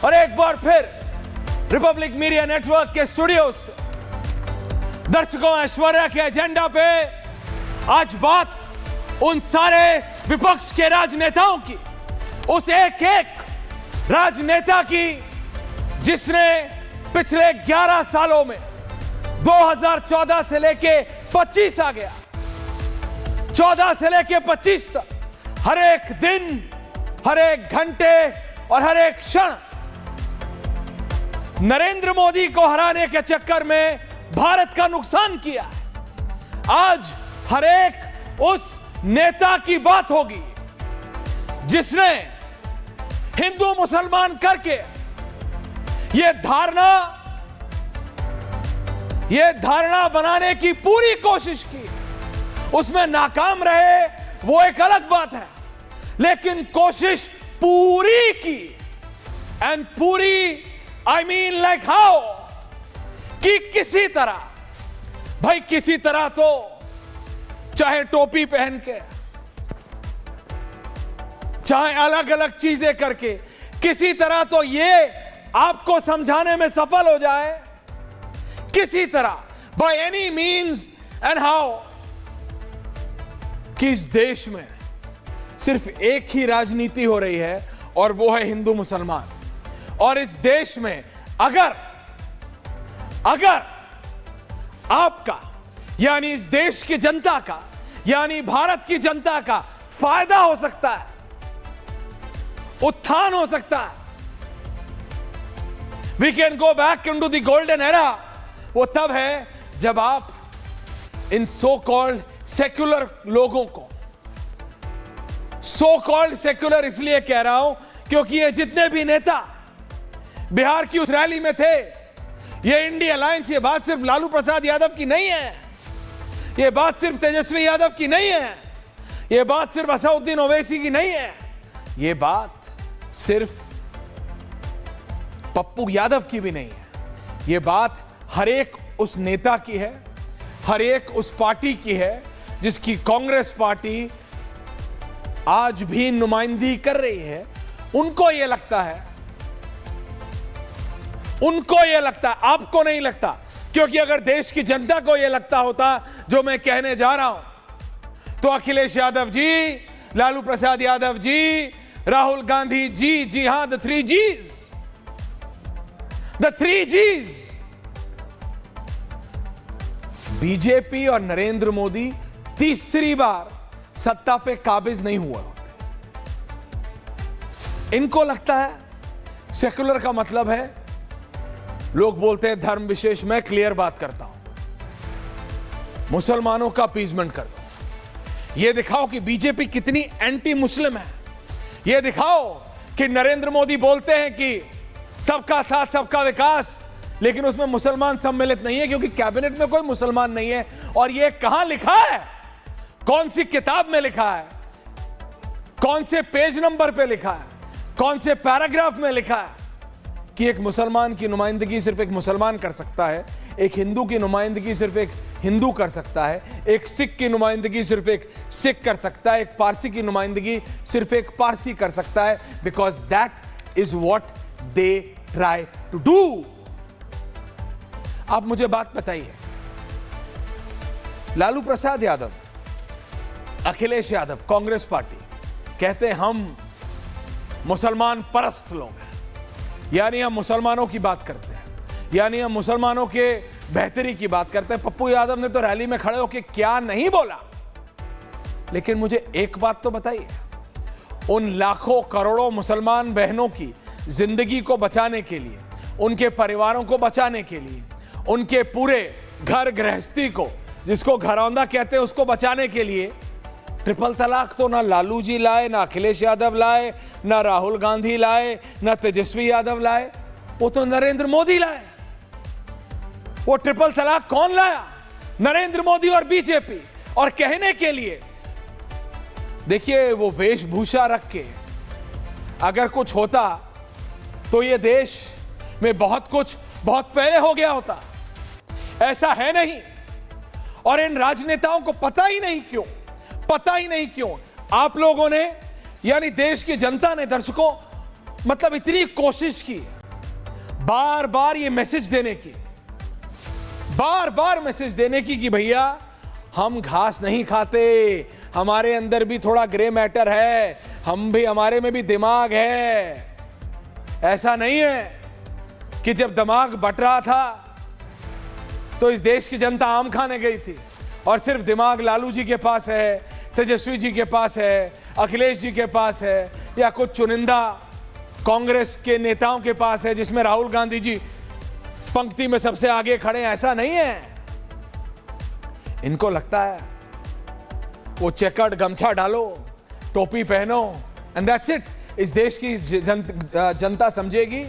और एक बार फिर रिपब्लिक मीडिया नेटवर्क के स्टूडियो से दर्शकों, ऐश्वर्या के एजेंडा पे आज बात उन सारे विपक्ष के राजनेताओं की, उस एक एक राजनेता की जिसने पिछले 11 सालों में 2014 से लेके 25 आ गया, 14 से लेके 25 तक हर एक दिन, हर एक घंटे और हर एक क्षण नरेंद्र मोदी को हराने के चक्कर में भारत का नुकसान किया। आज हर एक उस नेता की बात होगी जिसने हिंदू मुसलमान करके यह धारणा बनाने की पूरी कोशिश की, उसमें नाकाम रहे वो एक अलग बात है, लेकिन कोशिश पूरी की। एंड पूरी आई मीन लाइक हाउ, कि किसी तरह, भाई किसी तरह तो चाहे टोपी पहन के, चाहे अलग अलग चीजें करके, किसी तरह तो ये आपको समझाने में सफल हो जाए, किसी तरह by any means and how, कि इस देश में सिर्फ एक ही राजनीति हो रही है और वो है हिंदू मुसलमान। और इस देश में अगर आपका, यानी इस देश की जनता का, यानी भारत की जनता का फायदा हो सकता है, उत्थान हो सकता है, we can go back into the golden era, वो तब है जब आप इन सो कॉल्ड सेक्युलर लोगों को, सो कॉल्ड सेक्युलर इसलिए कह रहा हूं क्योंकि ये जितने भी नेता बिहार की उस रैली में थे, ये इंडिया अलायंस, ये बात सिर्फ लालू प्रसाद यादव की नहीं है, ये बात सिर्फ तेजस्वी यादव की नहीं है, ये बात सिर्फ असदुद्दीन ओवैसी की नहीं है, ये बात सिर्फ पप्पू यादव की भी नहीं है, ये बात हर एक उस नेता की है, हर एक उस पार्टी की है जिसकी कांग्रेस पार्टी आज भी नुमाइंदगी कर रही है। उनको यह लगता है, आपको नहीं लगता, क्योंकि अगर देश की जनता को यह लगता होता जो मैं कहने जा रहा हूं, तो अखिलेश यादव जी, लालू प्रसाद यादव जी, राहुल गांधी जी, जी हां, द थ्री जीज, बीजेपी और नरेंद्र मोदी तीसरी बार सत्ता पे काबिज नहीं हुआ होते। इनको लगता है सेकुलर का मतलब है, लोग बोलते हैं धर्म विशेष, मैं क्लियर बात करता हूं, मुसलमानों का अपीजमेंट कर दो, यह दिखाओ कि बीजेपी कितनी एंटी मुस्लिम है, यह दिखाओ कि नरेंद्र मोदी बोलते हैं कि सबका साथ सबका विकास, लेकिन उसमें मुसलमान सम्मिलित नहीं है क्योंकि कैबिनेट में कोई मुसलमान नहीं है। और यह कहां लिखा है, कौन सी किताब में लिखा है, कौन से पेज नंबर पे लिखा है, कौन से पैराग्राफ में लिखा है कि एक मुसलमान की नुमाइंदगी सिर्फ एक मुसलमान कर सकता है, एक हिंदू की नुमाइंदगी सिर्फ एक हिंदू कर सकता है, एक सिख की नुमाइंदगी सिर्फ एक सिख कर सकता है, एक पारसी की नुमाइंदगी सिर्फ एक पारसी कर सकता है, because that is what they try to do. आप मुझे बात बताइए, लालू प्रसाद यादव, अखिलेश यादव, कांग्रेस पार्टी कहते हैं हम मुसलमान परस्त लोग हैं, यानी हम मुसलमानों की बात करते हैं, यानी हम मुसलमानों के बेहतरी की बात करते हैं। पप्पू यादव ने तो रैली में खड़े होकर क्या नहीं बोला, लेकिन मुझे एक बात तो बताइए, उन लाखों करोड़ों मुसलमान बहनों की जिंदगी को बचाने के लिए, उनके परिवारों को बचाने के लिए, उनके पूरे घर गृहस्थी को, जिसको घरौंदा कहते हैं, उसको बचाने के लिए ट्रिपल तलाक तो ना लालू जी लाए, ना अखिलेश यादव लाए, ना राहुल गांधी लाए, ना तेजस्वी यादव लाए, वो तो नरेंद्र मोदी लाए। वो ट्रिपल तलाक कौन लाया? नरेंद्र मोदी और बीजेपी। और कहने के लिए देखिए, वो वेशभूषा रख के अगर कुछ होता तो ये देश में बहुत कुछ बहुत पहले हो गया होता, ऐसा है नहीं। और इन राजनेताओं को पता ही नहीं क्यों आप लोगों ने, यानी देश की जनता ने, दर्शकों, मतलब इतनी कोशिश की, बार बार ये मैसेज देने की, बार बार मैसेज देने की कि भैया हम घास नहीं खाते, हमारे अंदर भी थोड़ा ग्रे मैटर है, हमारे में भी दिमाग है। ऐसा नहीं है कि जब दिमाग बट रहा था तो इस देश की जनता आम खाने गई थी और सिर्फ दिमाग लालू जी के पास है, तेजस्वी जी के पास है, अखिलेश जी के पास है, या कुछ चुनिंदा कांग्रेस के नेताओं के पास है जिसमें राहुल गांधी जी पंक्ति में सबसे आगे खड़े हैं। ऐसा नहीं है। इनको लगता है वो चेकर्ड गमछा डालो, टोपी पहनो एंड दैट्स इट। इस देश की जनता समझेगी,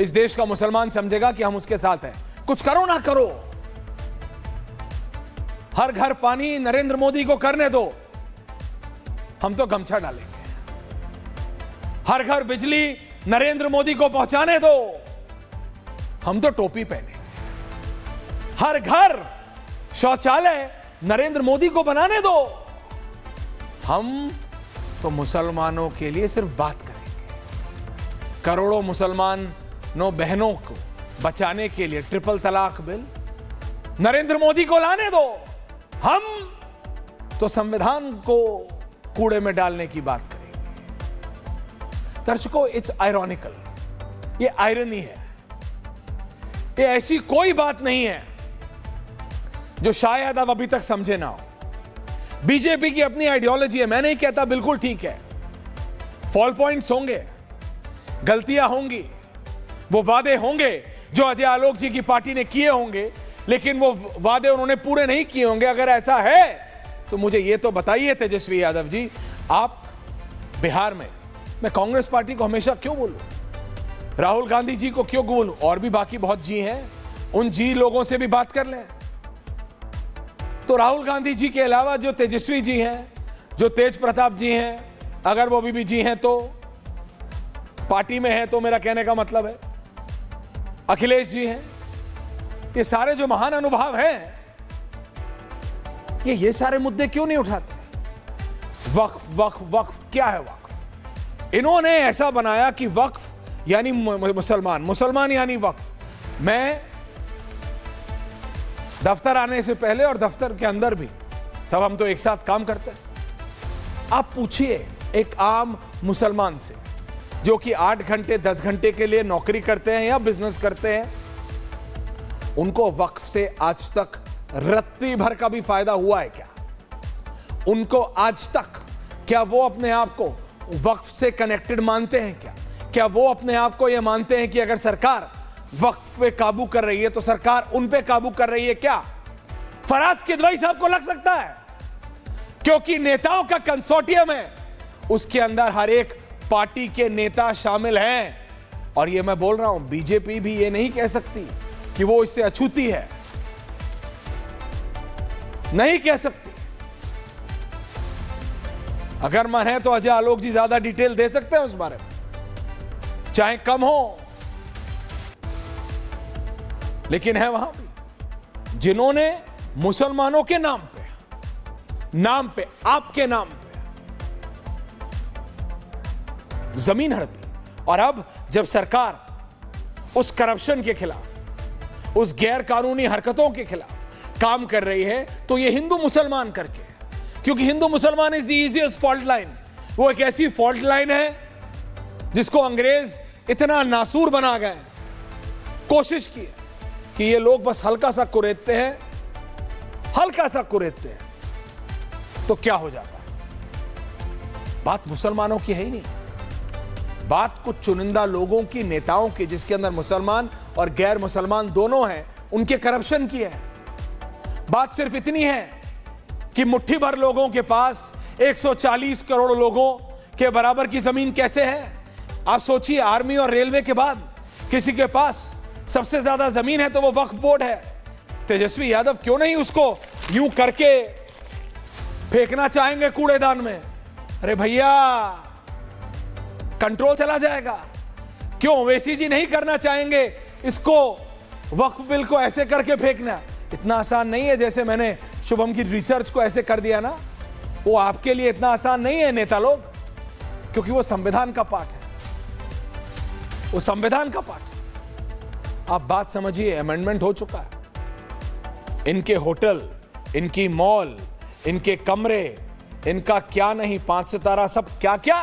इस देश का मुसलमान समझेगा कि हम उसके साथ हैं। कुछ करो ना करो, हर घर पानी नरेंद्र मोदी को करने दो, हम तो गमछा डालेंगे। हर घर बिजली नरेंद्र मोदी को पहुंचाने दो, हम तो टोपी पहनेंगे। हर घर शौचालय नरेंद्र मोदी को बनाने दो, हम तो मुसलमानों के लिए सिर्फ बात करेंगे। करोड़ों मुसलमानों बहनों को बचाने के लिए ट्रिपल तलाक बिल नरेंद्र मोदी को लाने दो, हम तो संविधान को कूड़े में डालने की बात करेंगे। दर्शकों, इट्स आयरॉनिकल, ये आयरनी है। ये ऐसी कोई बात नहीं है जो शायद आप अभी तक समझे ना हो। बीजेपी की अपनी आइडियोलॉजी है, मैं नहीं कहता बिल्कुल ठीक है, फॉल पॉइंट्स होंगे, गलतियां होंगी, वो वादे होंगे जो अजय आलोक जी की पार्टी ने किए होंगे, लेकिन वो वादे उन्होंने पूरे नहीं किए होंगे। अगर ऐसा है तो मुझे ये तो बताइए तेजस्वी यादव जी, आप बिहार में, मैं कांग्रेस पार्टी को हमेशा क्यों बोलूं, राहुल गांधी जी को क्यों बोलूं, और भी बाकी बहुत जी हैं, उन जी लोगों से भी बात कर लें। तो राहुल गांधी जी के अलावा जो तेजस्वी जी हैं, जो तेज प्रताप जी हैं, अगर वो भी जी हैं तो पार्टी में हैं, तो मेरा कहने का मतलब है अखिलेश जी हैं, ये सारे जो महान अनुभव हैं, ये सारे मुद्दे क्यों नहीं उठाते? वक्फ वक्फ वक्फ क्या है? वक्फ इन्होंने ऐसा बनाया कि वक्फ यानी मुसलमान, मुसलमान यानी वक्फ। मैं दफ्तर आने से पहले और दफ्तर के अंदर भी सब हम तो एक साथ काम करते हैं। आप पूछिए एक आम मुसलमान से जो कि 8 घंटे 10 घंटे के लिए नौकरी करते हैं या बिजनेस करते हैं, उनको वक्फ से आज तक रत्ती भर का भी फायदा हुआ है क्या? उनको आज तक क्या वो अपने आप को वक्फ से कनेक्टेड मानते हैं क्या? क्या वो अपने आप को ये मानते हैं कि अगर सरकार वक्फ पे काबू कर रही है तो सरकार उन पे काबू कर रही है क्या? फराज किदवई साहब को लग सकता है, क्योंकि नेताओं का कंसोर्टियम है, उसके अंदर हर एक पार्टी के नेता शामिल हैं। और ये मैं बोल रहा हूं, बीजेपी भी ये नहीं कह सकती कि वो इससे अछूती है, नहीं कह सकती। अगर मन है तो अजय आलोक जी ज्यादा डिटेल दे सकते हैं उस बारे में, चाहे कम हो, लेकिन है वहां भी जिन्होंने मुसलमानों के नाम पे आपके नाम पे जमीन हड़पी। और अब जब सरकार उस करप्शन के खिलाफ, उस गैर कानूनी हरकतों के खिलाफ काम कर रही है, तो ये हिंदू मुसलमान करके है, क्योंकि हिंदू मुसलमान is the easiest fault line. वो एक ऐसी फॉल्ट लाइन है जिसको अंग्रेज इतना नासूर बना गए, कोशिश की कि ये लोग बस हल्का सा कुरेदते हैं, हल्का सा कुरेदते हैं तो क्या हो जाता है। बात मुसलमानों की है ही नहीं, बात कुछ चुनिंदा लोगों की, नेताओं की, जिसके अंदर मुसलमान और गैर मुसलमान दोनों हैं, उनके करप्शन की है। बात सिर्फ इतनी है कि मुट्ठी भर लोगों के पास 140 करोड़ लोगों के बराबर की जमीन कैसे है? आप सोचिए, आर्मी और रेलवे के बाद किसी के पास सबसे ज्यादा जमीन है तो वो वक्फ बोर्ड है। तेजस्वी यादव क्यों नहीं उसको यूं करके फेंकना चाहेंगे कूड़ेदान में? अरे भैया, कंट्रोल चला जाएगा। क्यों ओवैसी जी नहीं करना चाहेंगे इसको, वक्फ बिल को ऐसे करके फेंकना? इतना आसान नहीं है जैसे मैंने शुभम की रिसर्च को ऐसे कर दिया ना, वो आपके लिए इतना आसान नहीं है नेता लोग, क्योंकि वो संविधान का पार्ट है। वो संविधान का पार्ट है। आप बात समझिए, अमेंडमेंट हो चुका है। इनके होटल, इनकी मॉल, इनके कमरे, इनका क्या नहीं 5 सितारा सब क्या क्या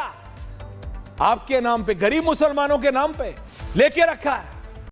आपके नाम पे, गरीब मुसलमानों के नाम पे लेके रखा है।